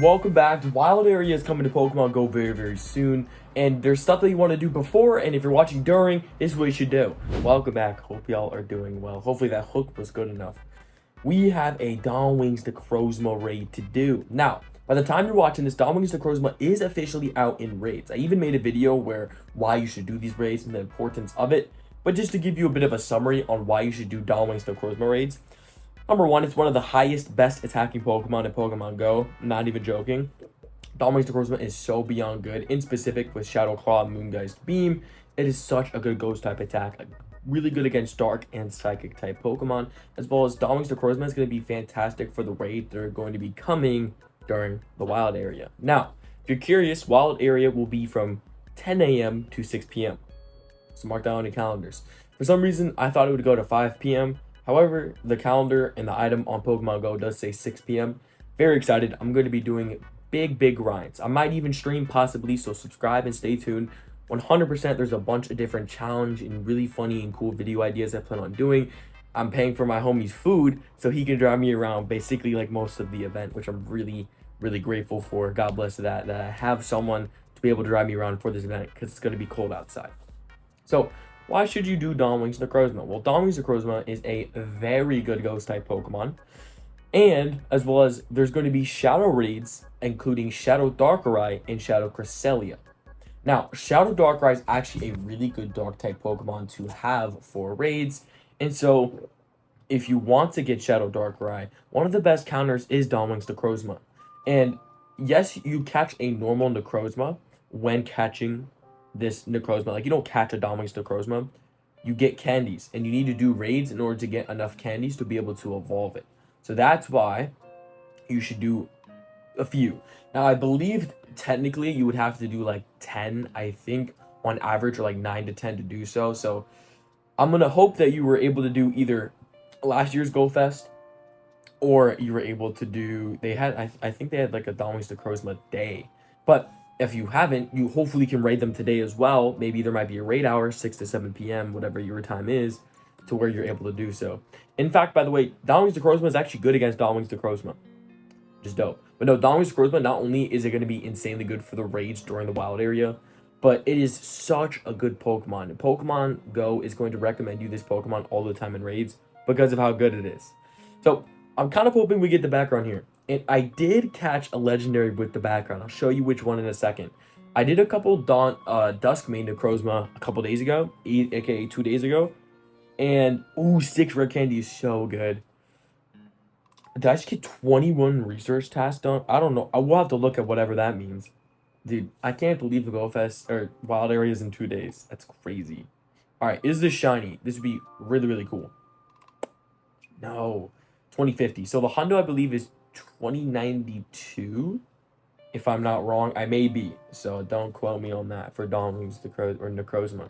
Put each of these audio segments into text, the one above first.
Welcome back. Wild Area is coming to Pokemon Go very soon, and there's stuff that you want to do before, and if you're watching during, this is what you should do. Welcome back. Hope y'all are doing well. Hopefully that hook was good enough. We have a Wings Necrozma raid to do. Now, by the time you're watching this, Wings Necrozma is officially out in raids. I even made a video why you should do these raids and the importance of it, but just to give you a bit of a summary on why you should do Wings Necrozma raids. Number one, it's one of the highest, best attacking Pokemon in Pokemon Go. Not even joking. Wings Necrozma is so beyond good. In specific, with Shadow Claw and Moongeist Beam, it is such a good Ghost type attack. Really good against Dark and Psychic type Pokemon, as well as Wings Necrozma is going to be fantastic for the raids that are going to be coming during the Wild Area. Now, if you're curious, Wild Area will be from 10 a.m. to 6 p.m. So mark that on your calendars. For some reason, I thought it would go to 5 p.m. However, the calendar and the item on Pokemon Go does say 6 p.m. Very excited. I'm going to be doing big grinds. I might even stream possibly, so subscribe and stay tuned. 100% there's a bunch of different challenge and really funny and cool video ideas I plan on doing. I'm paying for my homie's food so he can drive me around basically like most of the event, which I'm really grateful for. God bless that I have someone to be able to drive me around for this event because it's going to be cold outside. So why should you do Wings Necrozma? Well, Wings Necrozma is a very good Ghost type Pokemon, and as well as there's going to be Shadow raids, including Shadow Darkrai and Shadow Cresselia. Now, Shadow Darkrai is actually a really good Dark type Pokemon to have for raids, and so if you want to get Shadow Darkrai, one of the best counters is Wings Necrozma. And yes, you catch a normal Necrozma when catching this Necrozma. Like, you don't catch a Wings Necrozma, you get candies, and you need to do raids in order to get enough candies to be able to evolve it. So that's why you should do a few. Now, I believe technically you would have to do like 10, I think, on average, or like 9 to 10 to do so. So I'm gonna hope that you were able to do either last year's Go Fest, or you were able to do, they had, I think they had like a Wings Necrozma day. But if you haven't, you hopefully can raid them today as well. Maybe there might be a raid hour, 6 to 7 p.m., whatever your time is, to where you're able to do so. In fact, by the way, Wings Necrozma is actually good against Wings Necrozma. Just dope. But no, Wings Necrozma, not only is it going to be insanely good for the raids during the Wild Area, but it is such a good Pokemon. And Pokemon Go is going to recommend you this Pokemon all the time in raids because of how good it is. So I'm kind of hoping we get the background here. And I did catch a legendary with the background. I'll show you which one in a second. I did a couple Duskmane Necrozma a couple days ago, aka 2 days ago. And, ooh, 6 rare candy is so good. Did I just get 21 research tasks done? I don't know. I will have to look at whatever that means. Dude, I can't believe the Go Fest or Wild Areas in 2 days. That's crazy. Alright, is this shiny? This would be really cool. No. 2050. So the Hundo, I believe, is 2092, if I'm not wrong. I may be, so don't quote me on that for Wings Necrozma.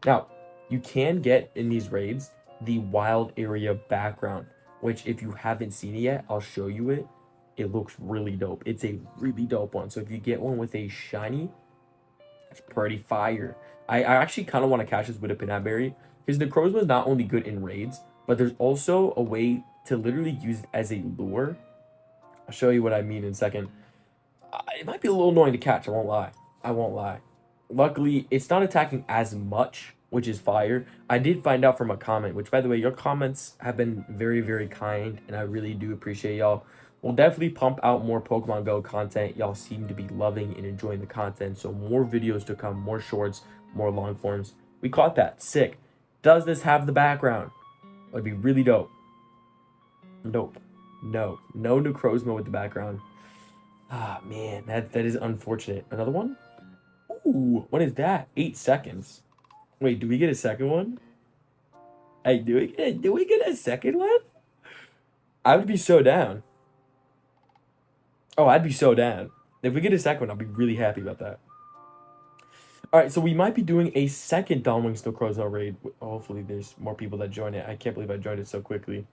Now, you can get in these raids the Wild Area background, which if you haven't seen it yet, I'll show you it. It looks really dope. It's a really dope one. So if you get one with a shiny, it's pretty fire. I actually kind of want to catch this with a Peanut Berry, because Necrozma is not only good in raids, but there's also a way to literally use it as a lure. I'll show you what I mean in a second. It might be a little annoying to catch, I won't lie. Luckily, it's not attacking as much, which is fire. I did find out from a comment, which, by the way, your comments have been very kind, and I really do appreciate y'all. We'll definitely pump out more Pokemon Go content. Y'all seem to be loving and enjoying the content, so more videos to come, more shorts, more long forms. We caught that. Sick. Does this have the background? It would be really dope. Nope. No Necrozma with the background. Ah, man, that is unfortunate. Another one? Ooh, what is that? 8 seconds. Wait, do we get a second one? Hey, do we get a second one? I would be so down. Oh, I'd be so down. If we get a second one, I'll be really happy about that. Alright, so we might be doing a second Wings Necrozma raid. Hopefully there's more people that join it. I can't believe I joined it so quickly.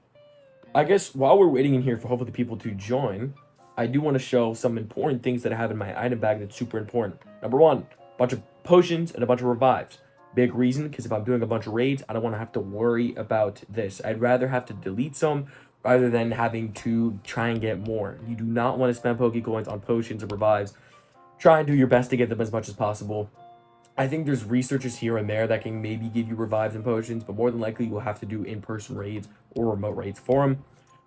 I guess while we're waiting in here for hopefully people to join, I do want to show some important things that I have in my item bag that's super important. Number one, a bunch of potions and a bunch of revives. Big reason, because if I'm doing a bunch of raids, I don't want to have to worry about this. I'd rather have to delete some rather than having to try and get more. You do not want to spend Pokecoins on potions or revives. Try and do your best to get them as much as possible. I think there's researchers here and there that can maybe give you revives and potions, but more than likely you'll have to do in-person raids or remote raids for them.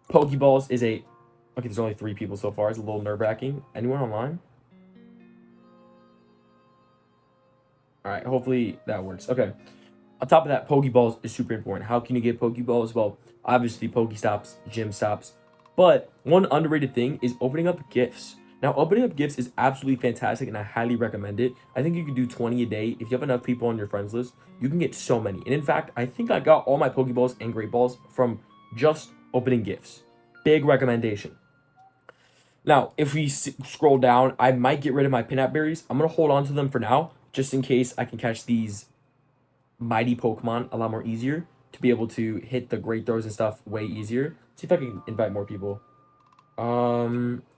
Pokeballs is a... Okay, there's only 3 people so far. It's a little nerve-wracking. Anyone online? Alright, hopefully that works. Okay. On top of that, Pokeballs is super important. How can you get Pokeballs? Well, obviously Pokestops, gym stops. But one underrated thing is opening up gifts. Now, opening up gifts is absolutely fantastic, and I highly recommend it. I think you can do 20 a day. If you have enough people on your friends list, you can get so many. And in fact, I think I got all my Pokeballs and Great Balls from just opening gifts. Big recommendation. Now, if we scroll down, I might get rid of my Pinap Berries. I'm going to hold on to them for now, just in case I can catch these mighty Pokemon a lot more easier to be able to hit the great throws and stuff way easier. See if I can invite more people.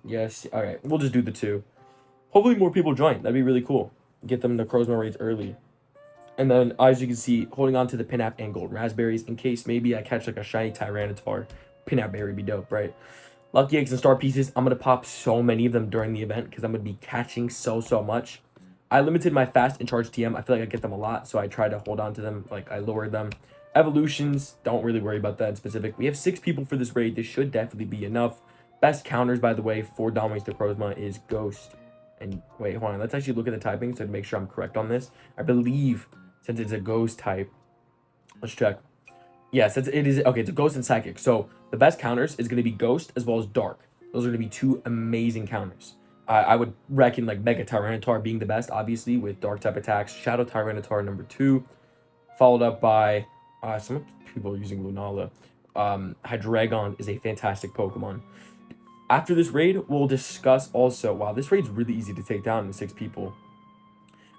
Yes. All right. We'll just do the 2. Hopefully more people join. That'd be really cool. Get them Necrozma raids early. And then, as you can see, holding on to the Pinap and Gold Raspberries in case maybe I catch like a shiny Tyranitar. Pinap Berry would be dope, right? Lucky Eggs and Star Pieces. I'm going to pop so many of them during the event because I'm going to be catching so much. I limited my fast and charge TM. I feel like I get them a lot, so I try to hold on to them. Like, I lowered them. Evolutions, don't really worry about that in specific. We have 6 people for this raid. This should definitely be enough. Best counters, by the way, for Wings Necrozma is Ghost. And wait, hold on. Let's actually look at the typing to make sure I'm correct on this. I believe, since it's a Ghost type, let's check. Yeah, since it is, okay, it's a Ghost and Psychic. So the best counters is going to be Ghost as well as Dark. Those are going to be 2 amazing counters. I would reckon like Mega Tyranitar being the best, obviously, with Dark type attacks. Shadow Tyranitar number 2, followed up by some people are using Lunala. Hydreigon is a fantastic Pokemon. After this raid, we'll discuss also... Wow, this raid's really easy to take down with 6 people.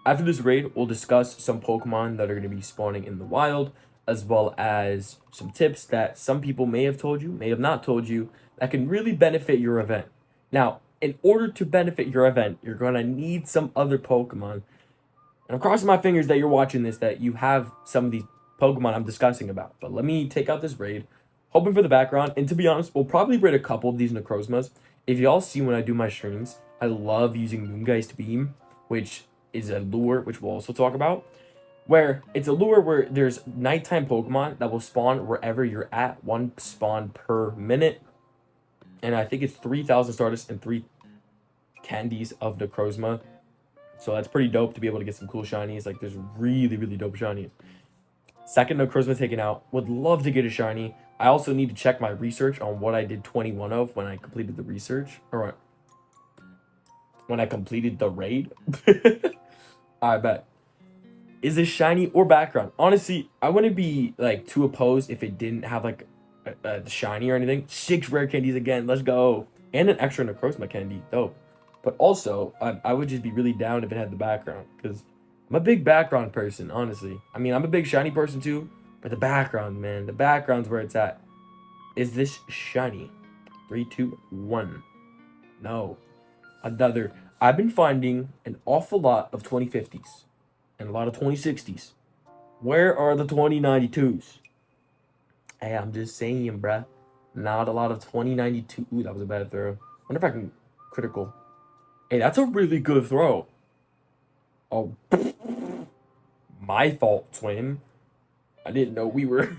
After this raid, we'll discuss some Pokemon that are going to be spawning in the wild, as well as some tips that some people may have told you, may have not told you, that can really benefit your event. Now, in order to benefit your event, you're going to need some other Pokemon. And I'm crossing my fingers that you're watching this, that you have some of these Pokemon I'm discussing about. But let me take out this raid, hoping for the background. And to be honest, we'll probably raid a couple of these Necrozmas. If y'all see when I do my streams, I love using Moongeist Beam, which is a lure, which we'll also talk about. Where it's a lure where there's nighttime Pokemon that will spawn wherever you're at, 1 spawn per minute. And I think it's 3,000 Stardust and 3 candies of Necrozma. So that's pretty dope to be able to get some cool shinies. Like, there's really dope shinies. Second Necrozma taken out. Would love to get a shiny. I also need to check my research on what I did 21 of when I completed the research. Or when I completed the raid. I bet. Is it shiny or background? Honestly, I wouldn't be like too opposed if it didn't have like a shiny or anything. 6 rare candies again. Let's go. And an extra Necrozma candy. Dope. But also, I would just be really down if it had the background. Because I'm a big background person, honestly. I mean, I'm a big shiny person too. But the background, man. The background's where it's at. Is this shiny? 3, 2, 1. No. Another. I've been finding an awful lot of 2050s. And a lot of 2060s. Where are the 2092s? Hey, I'm just saying, bruh. Not a lot of 2092. Ooh, that was a bad throw. Wonder if I can critical. Hey, that's a really good throw. Oh, my fault, twin. I didn't know we were...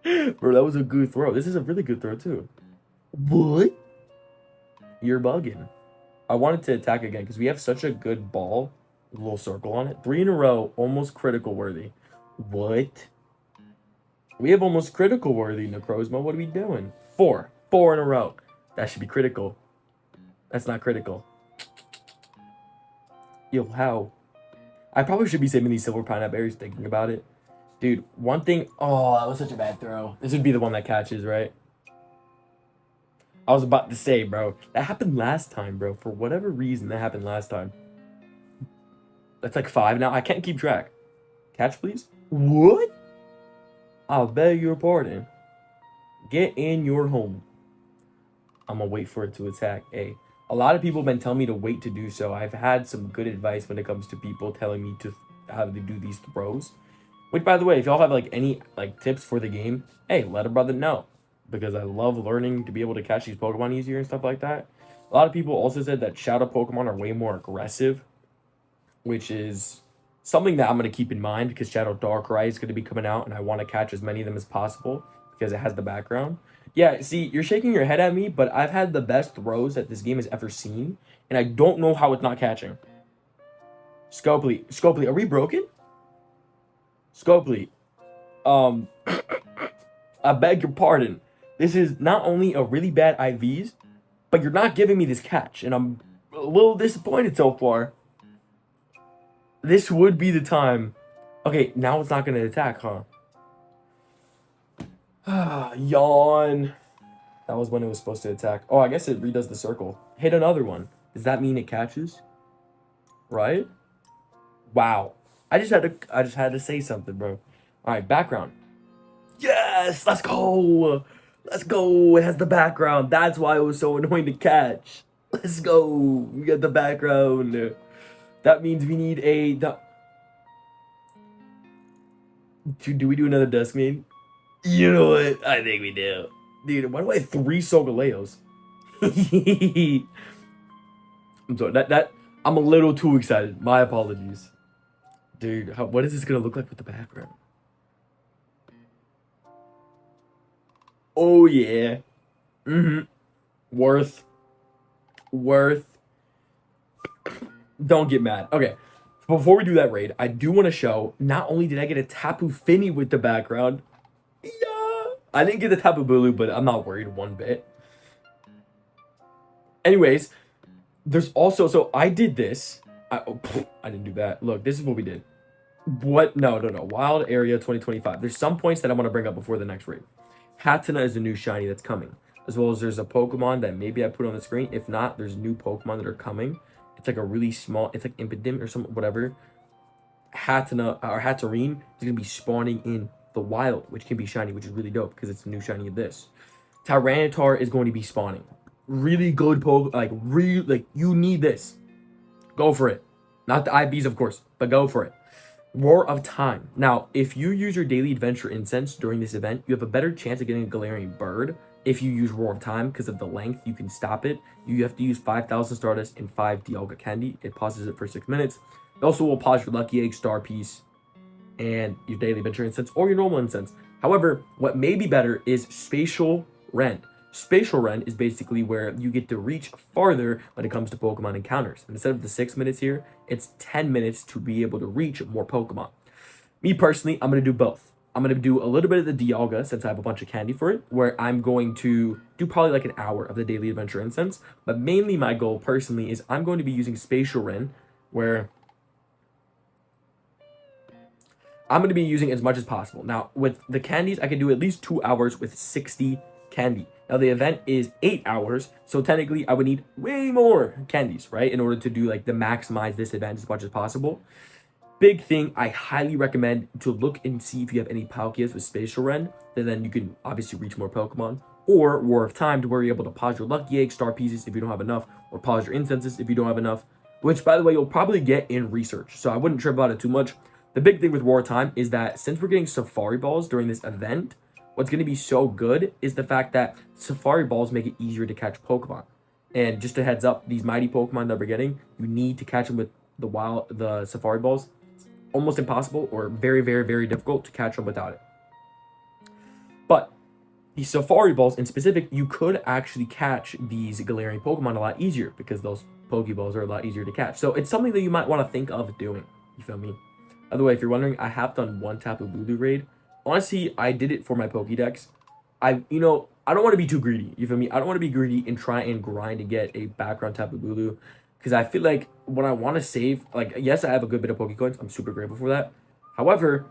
Bro, that was a good throw. This is a really good throw, too. What? You're bugging. I wanted to attack again because we have such a good ball. A little circle on it. 3 in a row, almost critical worthy. What? We have almost critical worthy, Necrozma. What are we doing? 4. 4 in a row. That should be critical. That's not critical. Yo, how? I probably should be saving these silver pineapple berries thinking about it. Dude, one thing... Oh, that was such a bad throw. This would be the one that catches, right? I was about to say, bro. That happened last time, bro. For whatever reason, that happened last time. That's like 5 now. I can't keep track. Catch, please. What? I'll beg your pardon. Get in your home. I'm gonna wait for it to attack. Hey, a lot of people have been telling me to wait to do so. I've had some good advice when it comes to people telling me to how to do these throws. Which, by the way, if y'all have like any like tips for the game, hey, let a brother know. because I love learning to be able to catch these Pokemon easier and stuff like that. A lot of people also said that Shadow Pokemon are way more aggressive, which is something that I'm going to keep in mind because Shadow Darkrai is going to be coming out and I want to catch as many of them as possible because it has the background. Yeah, see, you're shaking your head at me, but I've had the best throws that this game has ever seen, and I don't know how it's not catching. Scopely, are we broken? Scopely, um, I beg your pardon. This is not only a really bad IVs, but you're not giving me this catch, and I'm a little disappointed so far. This would be the time. Okay, now it's not going to attack, huh? Yawn. That was when it was supposed to attack. Oh, I guess it redoes the circle. Hit another one. Does that mean it catches? Right? Wow. I just had to say something, bro. All right, background. Yes, let's go. Let's go. It has the background. That's why it was so annoying to catch. Let's go. We got the background. That means we need a. Do we do another Dusk Main? You know what? I think we do. Dude, why do I have 3 Solgaleos? I'm sorry. I'm a little too excited. My apologies. Dude, what is this gonna look like with the background? Oh yeah. Worth. Don't get mad. Okay. Before we do that raid, I do want to show, not only did I get a Tapu Fini with the background, yeah, I didn't get the Tapu Bulu, but I'm not worried one bit. Anyways, there's also, so I did this. I didn't do that. Look, this is what we did. What? No. Wild Area 2025. There's some points that I want to bring up before the next raid. Hatena is a new shiny that's coming. As well as there's a Pokemon that maybe I put on the screen. If not, there's new Pokemon that are coming. It's like a really small, it's like Impidimp or some whatever. Hatena or Hatterene is gonna be spawning in the wild, which can be shiny, which is really dope because it's a new shiny of this. Tyranitar is going to be spawning. Really good Pokemon, like you need this. Go for it. Not the IVs, of course, but go for it. Roar of Time. Now, if you use your daily adventure incense during this event, you have a better chance of getting a Galarian bird. If you use Roar of Time, because of the length, you can stop it. You have to use 5,000 Stardust and 5 Dialga Candy. It pauses it for 6 minutes. It also will pause your Lucky Egg, Star Piece, and your daily adventure incense, or your normal incense. However, what may be better is Spatial Rend. Spatial Rend is basically where you get to reach farther when it comes to Pokemon encounters. And instead of the 6 minutes here, it's 10 minutes to be able to reach more Pokemon. Me personally, I'm going to do both. I'm going to do a little bit of the Dialga since I have a bunch of candy for it, where I'm going to do probably like an hour of the daily adventure incense. But mainly my goal personally is I'm going to be using Spatial Rend, where I'm going to be using as much as possible. Now, with the candies, I can do at least 2 hours with 60 candy. Now, the event is 8 hours, so technically I would need way more candies, right, in order to do like the maximize this event as much as possible. Big thing, I highly recommend to look and see if you have any Palkias with Spatial Rend, and then you can obviously reach more Pokemon. Or War of Time, to where you're able to pause your Lucky Egg, Star Pieces if you don't have enough, or pause your Incenses if you don't have enough, which, by the way, you'll probably get in research, so I wouldn't trip about it too much. The big thing with War of Time is that since we're getting Safari Balls during this event, what's going to be so good is the fact that Safari Balls make it easier to catch Pokemon. And just a heads up, these mighty Pokemon that we're getting, you need to catch them with the Safari Balls. It's almost impossible or very, very, very difficult to catch them without it. But the Safari Balls in specific, you could actually catch these Galarian Pokemon a lot easier because those Pokeballs are a lot easier to catch. So it's something that you might want to think of doing. You feel me? By the way, if you're wondering, I have done one Tapu Bulu raid. Honestly, I did it for my Pokédex. I don't want to be too greedy. You feel me? I don't want to be greedy and try and grind to get a background Tapu Bulu. Because I feel like when I want to save, like, yes, I have a good bit of Pokecoins. I'm super grateful for that. However,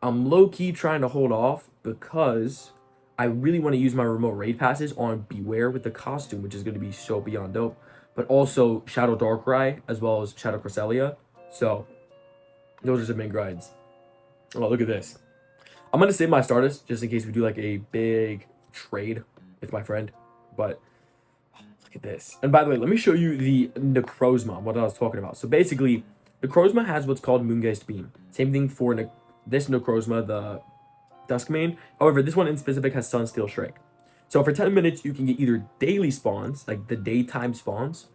I'm low-key trying to hold off because I really want to use my remote raid passes on Beware with the costume, which is going to be so beyond dope. But also Shadow Darkrai as well as Shadow Cresselia. So those are some main grinds. Oh, look at this. I'm going to save my Stardust just in case we do like a big trade with my friend. But look at this. And by the way, let me show you the Necrozma, what I was talking about. So basically, Necrozma has what's called Moongeist Beam. Same thing for this Necrozma, the Duskmane. However, this one in specific has Sunsteel Shrike. So for 10 minutes, you can get either daily spawns, like the daytime spawns,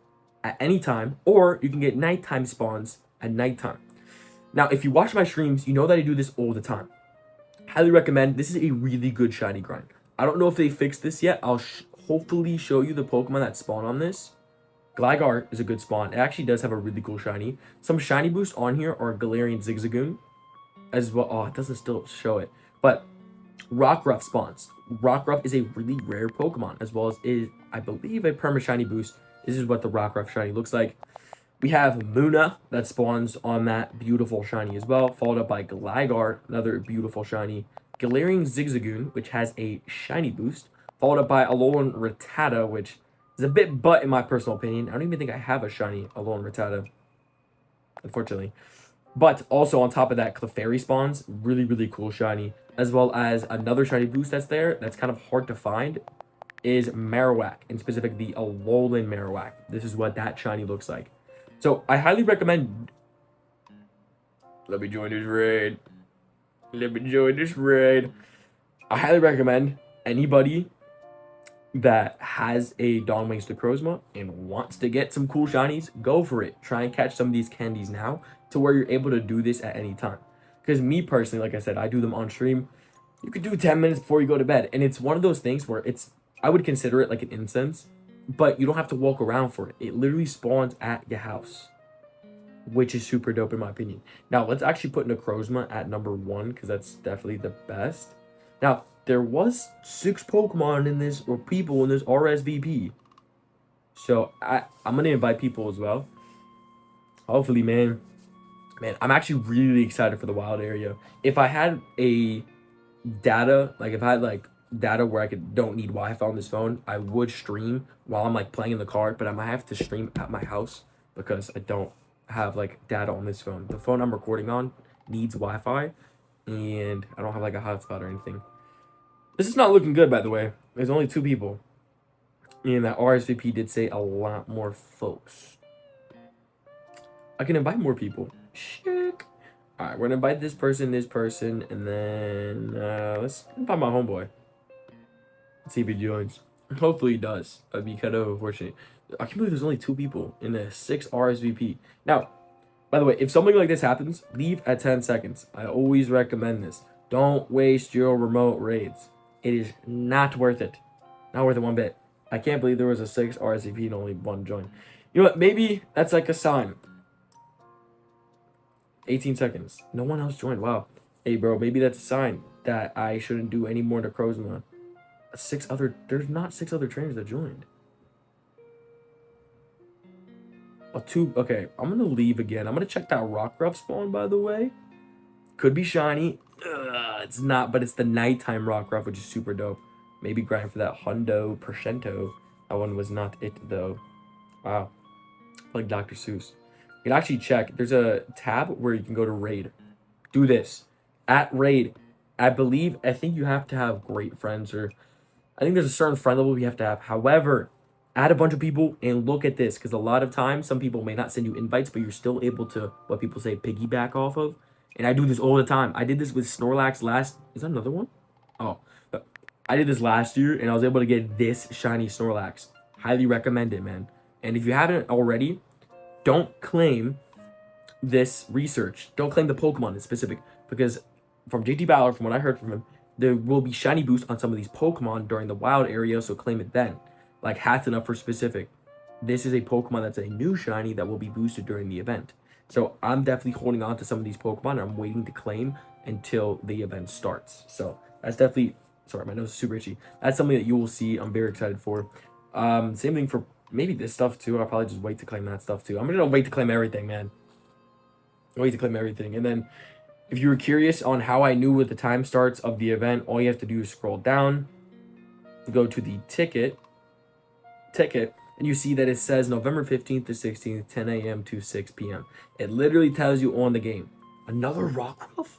at any time, or you can get nighttime spawns at nighttime. Now, if you watch my streams, you know that I do this all the time. Highly recommend. This is a really good shiny grind. I don't know if they fixed this yet. I'll hopefully show you the Pokemon that spawn on this. Gligar is a good spawn. It actually does have a really cool shiny. Some shiny boosts on here are Galarian Zigzagoon as well. Oh, it doesn't still show it. But Rockruff spawns. Rockruff is a really rare Pokemon, as well as I believe, a perma shiny boost. This is what the Rockruff shiny looks like. We have Munna that spawns on that beautiful shiny as well, followed up by Gligar, another beautiful shiny. Galarian Zigzagoon, which has a shiny boost, followed up by Alolan Rattata, which is a bit butt in my personal opinion. I don't even think I have a shiny Alolan Rattata, unfortunately. But also on top of that, Clefairy spawns, really, really cool shiny, as well as another shiny boost that's there that's kind of hard to find is Marowak, in specific the Alolan Marowak. This is what that shiny looks like. So I highly recommend. Let me join this raid. I highly recommend anybody that has a Wings Necrozma and wants to get some cool shinies, go for it. Try and catch some of these candies now to where you're able to do this at any time. Because me personally, like I said, I do them on stream. You could do 10 minutes before you go to bed. And it's one of those things where I would consider it like an incense, but you don't have to walk around for it. It literally spawns at your house, which is super dope in my opinion. Now, let's actually put Necrozma at number 1, because that's definitely the best. Now, there was 6 Pokemon in this, or people in this RSVP. So, I'm going to invite people as well. Hopefully, man, I'm actually really excited for the wild area. If I had a data, like if I had like data where I don't need Wi-Fi on this phone, I would stream while I'm like playing in the car, but I might have to stream at my house because I don't have like data on this phone. The phone I'm recording on needs Wi-Fi, and I don't have like a hotspot or anything. This is not looking good, by the way. There's only 2 people, and that RSVP did say a lot more folks. I can invite more people. Shit. All right, we're gonna invite this person, and then let's invite my homeboy. Let's see if he joins. Hopefully he does. That'd be kind of unfortunate. I can't believe there's only 2 people in the 6 RSVP. Now, by the way, if something like this happens, leave at 10 seconds. I always recommend this. Don't waste your remote raids. It is not worth it. Not worth it one bit. I can't believe there was a 6 RSVP and only 1 joined. You know what? Maybe that's like a sign. 18 seconds. No one else joined. Wow. Hey, bro, maybe that's a sign that I shouldn't do any more Necrozma. There's not 6 other trainers that joined. Oh, 2. Okay, I'm gonna leave again. I'm gonna check that Rockruff spawn, by the way. Could be shiny. It's not, but it's the nighttime Rockruff, which is super dope. Maybe grind for that Hundo Percento. That one was not it, though. Wow. Like Dr. Seuss. You can actually check. There's a tab where you can go to raid. Do this. At raid, I think you have to have great friends, or I think there's a certain friend level you have to have. However, add a bunch of people and look at this, because a lot of times some people may not send you invites, but you're still able to, what people say, piggyback off of. And I do this all the time. I did this with Snorlax is that another one? Oh, I did this last year, and I was able to get this shiny Snorlax. Highly recommend it, man. And if you haven't already, don't claim this research. Don't claim the Pokemon in specific, because from JT Ballard, from what I heard from him, there will be shiny boosts on some of these Pokemon during the wild area, so claim it then. Like Hatsuna for specific. This is a Pokemon that's a new shiny that will be boosted during the event. So I'm definitely holding on to some of these Pokemon, and I'm waiting to claim until the event starts. So that's definitely, sorry, my nose is super itchy. That's something that you will see. I'm very excited for. Same thing for maybe this stuff too. I'll probably just wait to claim that stuff too. I'm gonna wait to claim everything, man. Wait to claim everything. And then if you were curious on how I knew what the time starts of the event, all you have to do is scroll down, go to the ticket, and you see that it says November 15th to 16th, 10 a.m. to 6 p.m. It literally tells you on the game. Another Rockruff?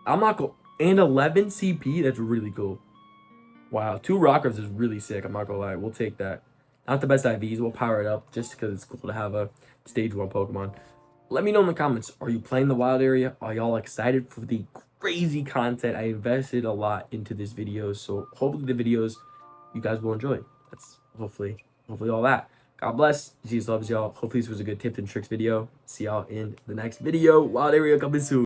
I'm not going. And 11 CP? That's really cool. Wow, 2 Rockruffs is really sick. I'm not gonna lie. We'll take that. Not the best IVs. We'll power it up just because it's cool to have a stage 1 Pokemon. Let me know in the comments. Are you playing the wild area? Are y'all excited for the crazy content. I invested a lot into this video, so hopefully the videos you guys will enjoy. That's hopefully all that. God bless. Jesus loves y'all. Hopefully this was a good tips and tricks video. See y'all in the next video. Wow, there we go, coming soon.